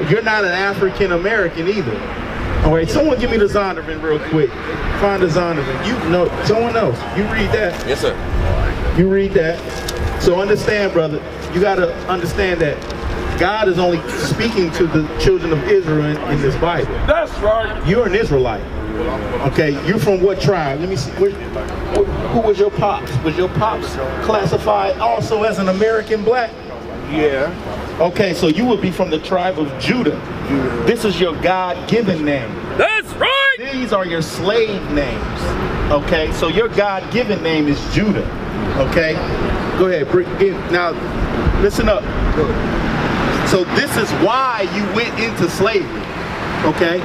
you're not an African American either. All right, someone give me the Zondervan real quick. Find the Zondervan. You know, someone else. You read that. Yes, sir. You read that. So understand, brother, you got to understand that God is only speaking to the children of Israel in this Bible. That's right. You're an Israelite. Okay, you're from what tribe? Let me see. Who was your pops? Was your pops classified also as an American black? Yeah. Okay, so you would be from the tribe of Judah. This is your God-given name. That's right. These are your slave names. Okay, so your God-given name is Judah. Okay, go ahead. Now, listen up. So this is why you went into slavery. Okay.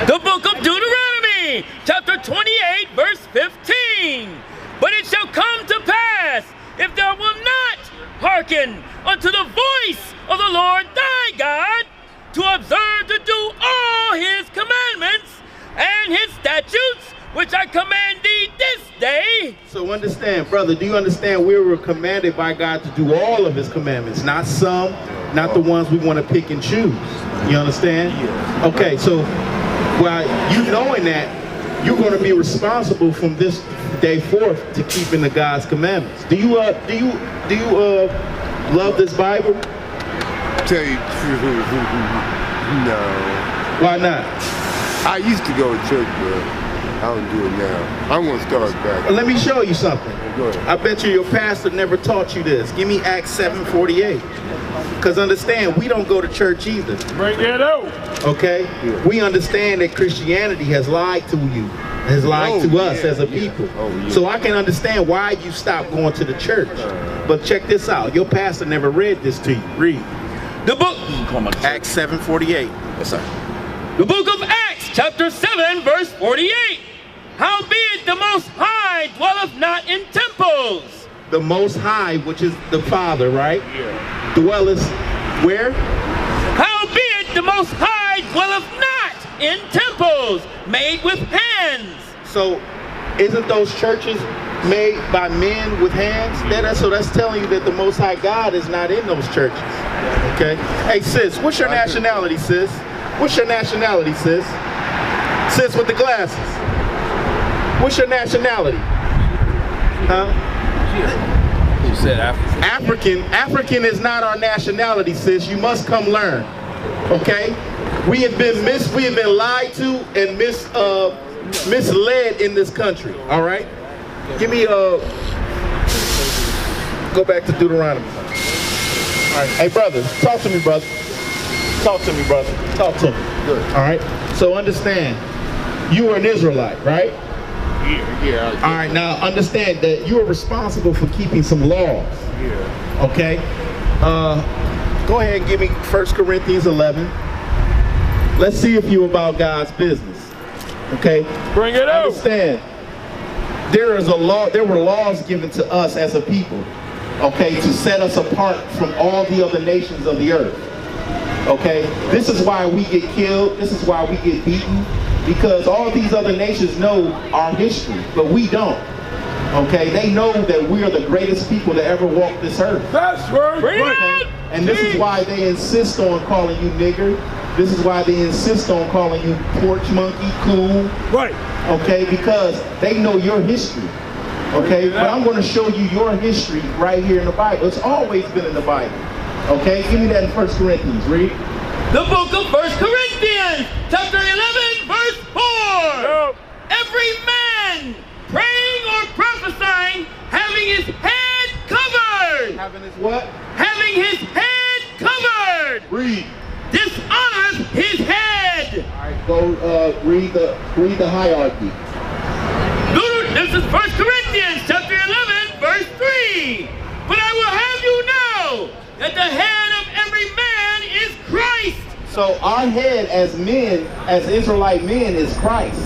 The book of Deuteronomy, chapter 28, verse 15. But it shall come to pass, if thou wilt not hearken unto the voice of the Lord thy God, to observe to do all his commandments and his statutes, which I command thee this day. So understand, brother, do you understand we were commanded by God to do all of his commandments, not some, not the ones we want to pick and choose. You understand? Yeah. Okay, so while you knowing that, you're going to be responsible from this day forth to keeping the God's commandments. Do you love this Bible? Tell you the truth, no. Why not? I used to go to church, but I don't do it now. I'm going to start back. Well, let me show you something. Go ahead. I bet you your pastor never taught you this. Give me Acts 7:48. Because understand, we don't go to church either. Bring it out. Okay? Yeah. We understand that Christianity has lied to you, has lied to us as a people. So I can understand why you stopped going to the church. But check this out. Your pastor never read this to you. Read. The book. Acts 7:48. Yes, sir. The book of Acts, chapter 7, verse 48. Howbeit the Most High dwelleth not in temples. The Most High, which is the Father, right? Yeah. Dwelleth where? Howbeit the Most High dwelleth not in temples made with hands. So, isn't those churches made by men with hands? So that's telling you that the Most High God is not in those churches. Okay? Hey, sis, what's your nationality, sis? What's your nationality, sis? Sis with the glasses. What's your nationality? Huh? You said African. African is not our nationality, sis. You must come learn. Okay? We have been lied to and misled in this country. All right? Give me go back to Deuteronomy. All right. Hey, brother, talk to me, brother. Talk to me, brother. Talk to me. Good. All right? So understand, you are an Israelite, right? Yeah. All right, now understand that you are responsible for keeping some laws. Yeah. Okay? Go ahead and give me 1 Corinthians 11. Let's see if you're about God's business. Okay? Bring it out. Understand, there were laws given to us as a people, okay, to set us apart from all the other nations of the earth. Okay? This is why we get killed. This is why we get beaten. Because all these other nations know our history, but we don't. Okay? They know that we are the greatest people to ever walk this earth. That's right. Okay? And this is why they insist on calling you nigger. This is why they insist on calling you porch monkey, coon. Right. Okay? Because they know your history. Okay? But I'm going to show you your history right here in the Bible. It's always been in the Bible. Okay? Give me that in 1 Corinthians. Read. The book of 1 Corinthians, chapter 11, verse 4. Yep. Every man praying or prophesying, having his head covered. Having his what? Having his head covered. Read. Dishonors his head. All right, go read the hierarchy. This is 1 Corinthians, chapter 11, verse 3. But I will have you know that the head of every man is Christ. So our head as men, as Israelite men, is Christ.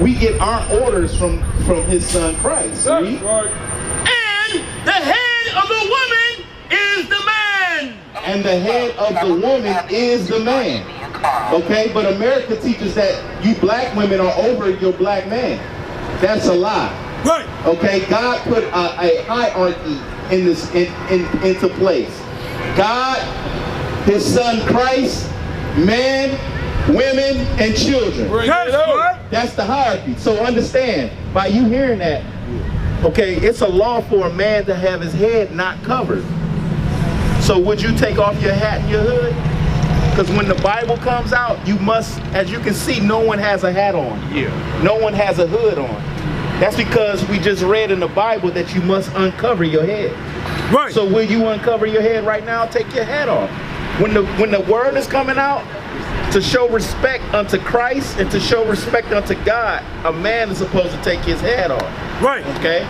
We get our orders from his son Christ. That's right. And the head of the woman is the man. And the head of the woman is the man. Okay, but America teaches that you black women are over your black man. That's a lie. Right. Okay, God put a hierarchy in this into place. God, his son Christ, men, women, and children. Right. That's the hierarchy. So understand, by you hearing that, okay, it's a law for a man to have his head not covered. So would you take off your hat and your hood? Because when the Bible comes out, you must, as you can see, no one has a hat on. Yeah. No one has a hood on. That's because we just read in the Bible that you must uncover your head. Right. So will you uncover your head right now? Take your hat off. When the word is coming out, to show respect unto Christ and to show respect unto God, a man is supposed to take his hat off. Right. Okay?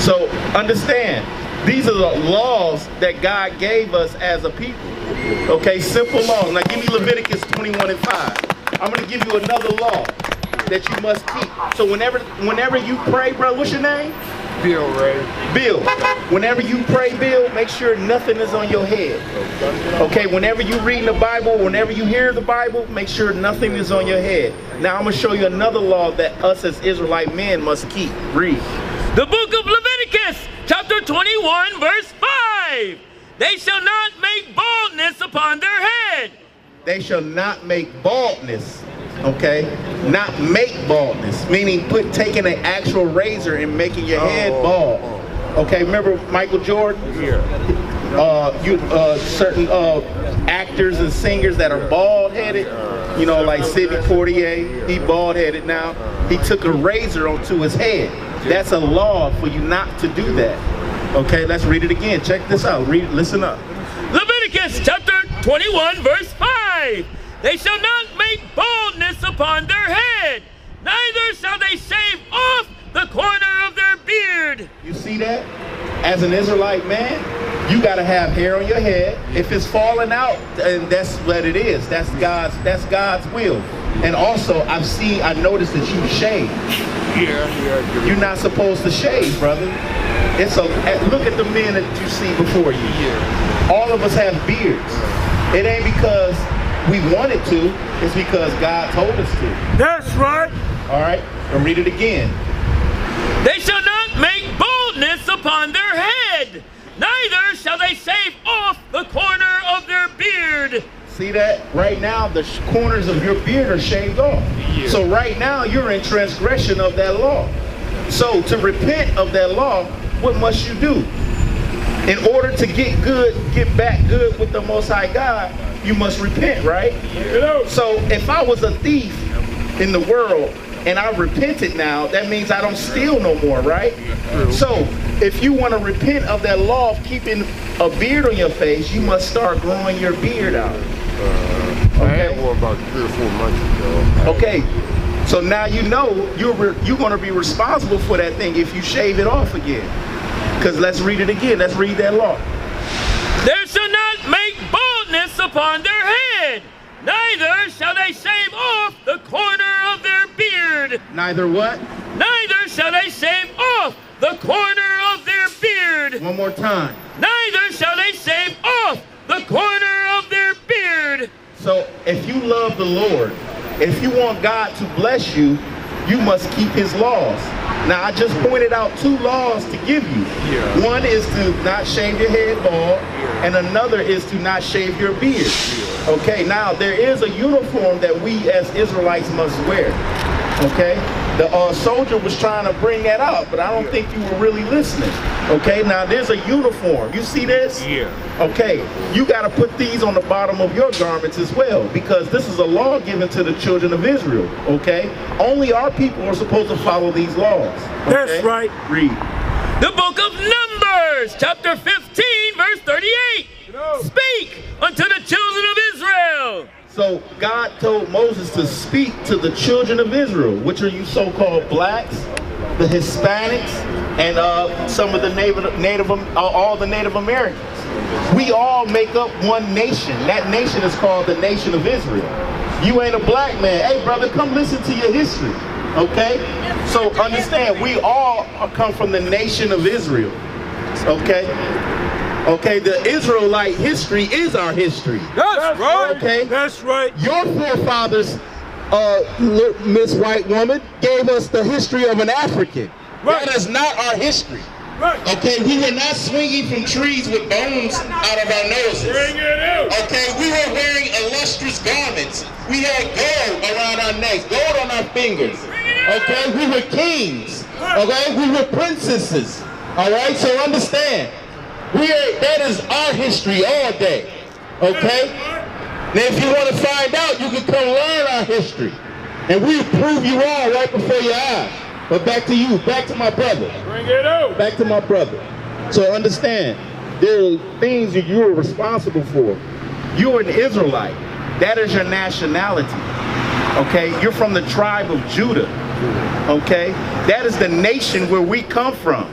So understand, these are the laws that God gave us as a people. Okay, simple laws. Now give me Leviticus 21 and 5. I'm going to give you another law that you must keep. So whenever you pray, bro, what's your name? Bill, Ray. Bill. Whenever you pray, Bill, make sure nothing is on your head. Okay, whenever you read the Bible, whenever you hear the Bible, make sure nothing is on your head. Now I'm going to show you another law that us as Israelite men must keep. Read. The book of Leviticus, chapter 21, verse 5. They shall not make baldness upon their head. They shall not make baldness. Okay, not make baldness, meaning taking an actual razor and making your head bald. Okay, remember Michael Jordan? Yeah. Certain actors and singers that are bald-headed, you know, like Sidney Poitier, he bald-headed now. He took a razor onto his head. That's a law for you not to do that. Okay, let's read it again. Check this out. Read, listen up. Leviticus chapter 21, verse 5. They shall not make baldness upon their head, neither shall they shave off the corner of their beard. You see that? As an Israelite man, you got to have hair on your head. If it's falling out, then that's what it is. That's God's will. And also, I noticed that you shave. Yeah. You're not supposed to shave, brother. Look at the men that you see before you. Yeah. All of us have beards. It ain't because we wanted to, it's because God told us to. That's right. All right, and read it again. They shall not make baldness upon their head, neither shall they shave off the corner of their beard. See that? Right now, the corners of your beard are shaved off. Yeah. So right now, you're in transgression of that law. So to repent of that law, what must you do? In order to get back good with the Most High God, you must repent, right? Yeah. So if I was a thief in the world and I repented now, that means I don't steal no more, right? So if you want to repent of that law of keeping a beard on your face, you must start growing your beard out. I had one about 3 or 4 months ago. Okay, so now you know you're going to be responsible for that thing if you shave it off again. Because let's read it again. Let's read that law. They shall not make baldness upon their head, neither shall they shave off the corner of their beard. Neither what? Neither shall they shave off the corner of their beard. One more time. Neither shall they shave off the corner of their beard. So if you love the Lord, if you want God to bless you, you must keep his laws. Now, I just pointed out 2 laws to give you. Yeah. One is to not shave your head bald, and another is to not shave your beard. Okay, now there is a uniform that we as Israelites must wear. Okay, the soldier was trying to bring that up, but I don't think you were really listening. Okay, now there's a uniform. You see this? Yeah. Okay, you got to put these on the bottom of your garments as well, because this is a law given to the children of Israel. Okay, only our people are supposed to follow these laws. Okay? That's right. Read. The book of Numbers, chapter 15, verse 38. Speak unto the children of Israel. So God told Moses to speak to the children of Israel, which are you so-called blacks, the Hispanics, and some of the all the Native Americans. We all make up one nation. That nation is called the nation of Israel. You ain't a black man. Hey, brother, come listen to your history. Okay? So understand, we all come from the nation of Israel. Okay? Okay, the Israelite history is our history. That's right. Okay? That's right. Your forefathers, Miss White Woman, gave us the history of an African. Right. That is not our history. Okay, we were not swinging from trees with bones out of our noses. Bring it out. Okay, we were wearing illustrious garments. We had gold around our necks, gold on our fingers. Okay, we were kings. Okay, we were princesses. All right, so understand, that is our history all day. Okay, now if you want to find out, you can come learn our history, and we'll prove you wrong right before your eyes. But back to you, back to my brother. Bring it out. Back to my brother. So understand, there are things that you are responsible for. You're an Israelite. That is your nationality. Okay? You're from the tribe of Judah. Okay? That is the nation where we come from.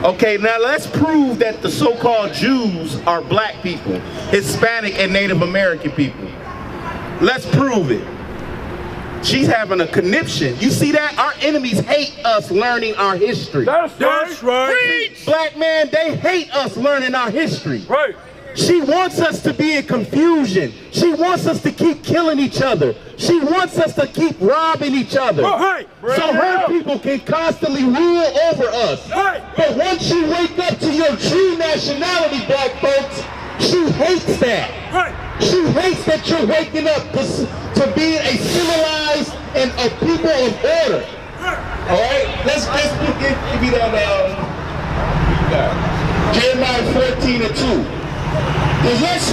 Okay, now let's prove that the so-called Jews are black people, Hispanic and Native American people. Let's prove it. She's having a conniption. You see that? Our enemies hate us learning our history. That's right. Black man, they hate us learning our history. Right. She wants us to be in confusion. She wants us to keep killing each other. She wants us to keep robbing each other. Right. So her people can constantly rule over us. Right. But once you wake up to your true nationality, black folks, she hates that. Right. She hates that you're waking up to being a civilized and a people of order. All right, let's give me that. Jeremiah 14:2. Let's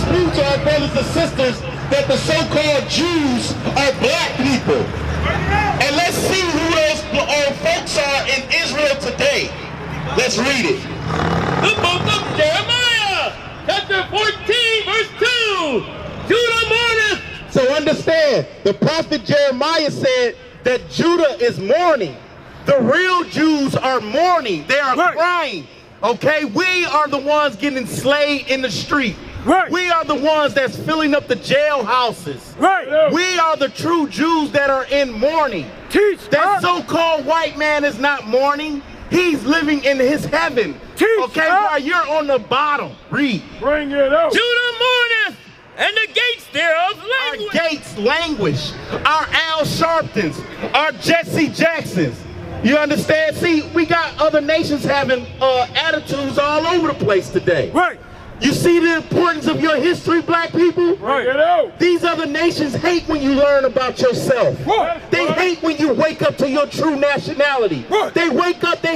prove to our brothers and sisters that the so-called Jews are black people, and let's see who those folks are in Israel today. Let's read it. The book of Jeremiah, chapter 14, verse 2. Judah mourneth. So understand, the prophet Jeremiah said that Judah is mourning. The real Jews are mourning. They are crying. Okay, we are the ones getting slayed in the street. Right. We are the ones that's filling up the jailhouses. Right. We are the true Jews that are in mourning. Teach. That so-called white man is not mourning. He's living in his heaven. Teach. Okay, while you're on the bottom. Read. Bring it out. Judah mourneth, and the gates thereof languish. Our gates languish. Our Al Sharptons. Our Jesse Jacksons. You understand? See, we got other nations having attitudes all over the place today. Right. You see the importance of your history, black people? Bring it out. These other nations hate when you learn about yourself. Right. They hate when you wake up to your true nationality. Right. They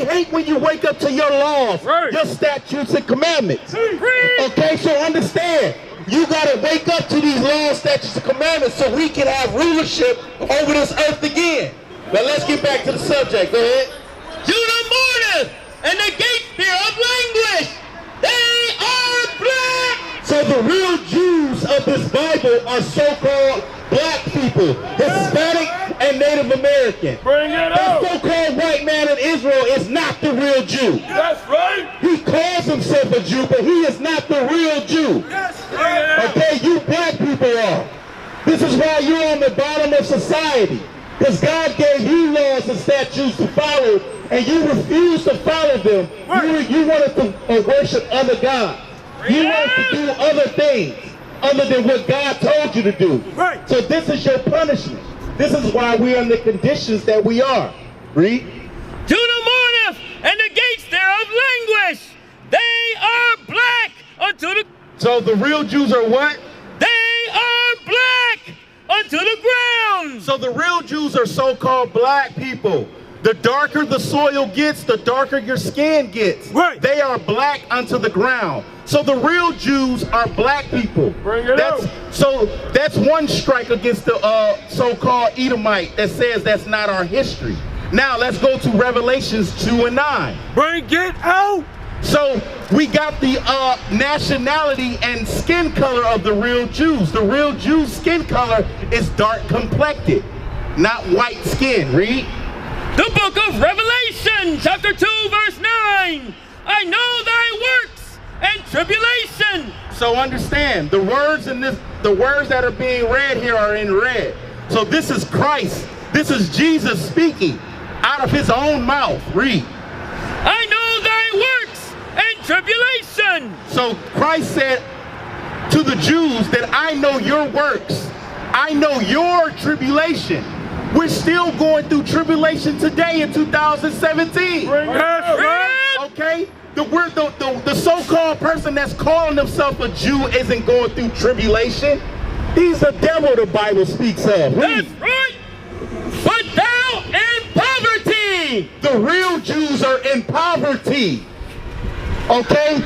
hate when you wake up to your laws, Right. your statutes and commandments. Preach. Okay, so understand, you gotta wake up to these laws, statutes, and commandments so we can have rulership over this earth again. But let's get back to the subject. Go ahead. Judah mourneth, and the gates thereof languish. They are black. So the real Jews of this Bible are so-called black people, Hispanic and Native American. Bring it The out. so-called white man in Israel is not the real Jew. That's right. He calls himself a Jew, but he is not the real Jew. Okay, you black people are. This is why you're on the bottom of society. Because God gave you laws and statutes to follow, and you refused to follow them. You wanted to worship other gods. You wanted to do other things other than what God told you to do. Right. So this is your punishment. This is why we are in the conditions that we are. Read. Judah mourneth, and the gates thereof languish. They are black unto the... So the real Jews are what? They are black unto the ground. So the real Jews are so-called black people. The darker the soil gets, the darker your skin gets. Right. They are black unto the ground. So the real Jews are black people. Bring it out. So that's one strike against the so-called Edomite that says that's not our history. Now let's go to Revelations 2:9. Bring it out. So we got the nationality and skin color of the real Jews. The real Jews' skin color is dark complected, not white skin. Read. The book of Revelation, chapter 2, verse 9. I know thy works and tribulation. So understand, the words in this, the words that are being read here are in red. So this is Christ. This is Jesus speaking out of his own mouth. Read. I know thy works and tribulation. So Christ said to the Jews that I know your works. I know your tribulation. We're still going through tribulation today in 2017. That's right. Okay? The so-called person that's calling himself a Jew isn't going through tribulation. He's the devil the Bible speaks of. That's right. But thou in poverty. The real Jews are in poverty. Okay?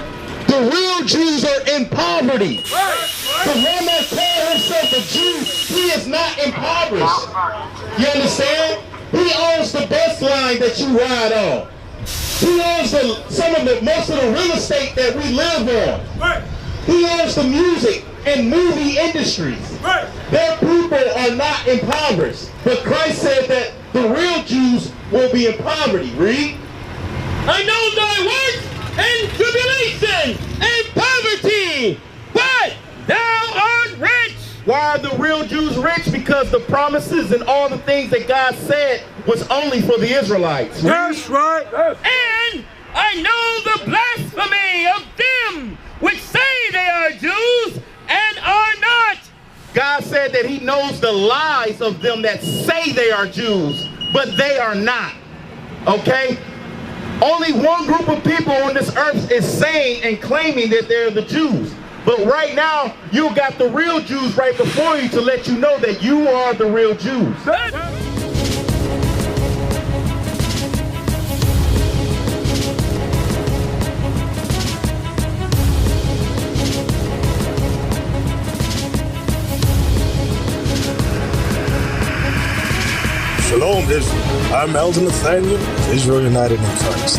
The real Jews are in poverty. The one that calls himself a Jew, he is not impoverished. You understand? He owns the bus line that you ride on. He owns most of the real estate that we live on. He owns the music and movie industries. Their people are not impoverished. But Christ said that the real Jews will be in poverty. Read. I know thy works and tribulation and poverty, but thou art rich. Why are the real Jews rich? Because the promises and all the things that God said was only for the Israelites. That's right. And I know the blasphemy of them which say they are Jews and are not. God said that he knows the lies of them that say they are Jews, but they are not. Okay? Only one group of people on this earth is saying and claiming that they're the Jews. But right now, you got the real Jews right before you to let you know that you are the real Jews. Shalom, Israel. I'm Elder Nathaniel of Israel United in Christ.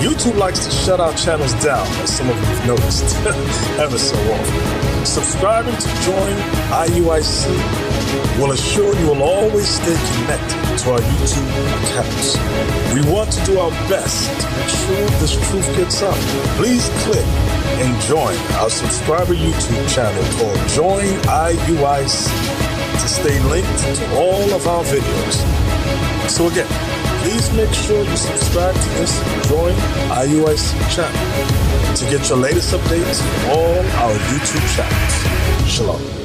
YouTube likes to shut our channels down, as some of you have noticed, ever so often. Subscribing to join IUIC will assure you will always stay connected to our YouTube accounts. We want to do our best to make sure this truth gets out. Please click and join our subscriber YouTube channel called Join IUIC to stay linked to all of our videos. So again, please make sure you subscribe to this Join IUIC channel to get your latest updates from all our YouTube channels. Shalom.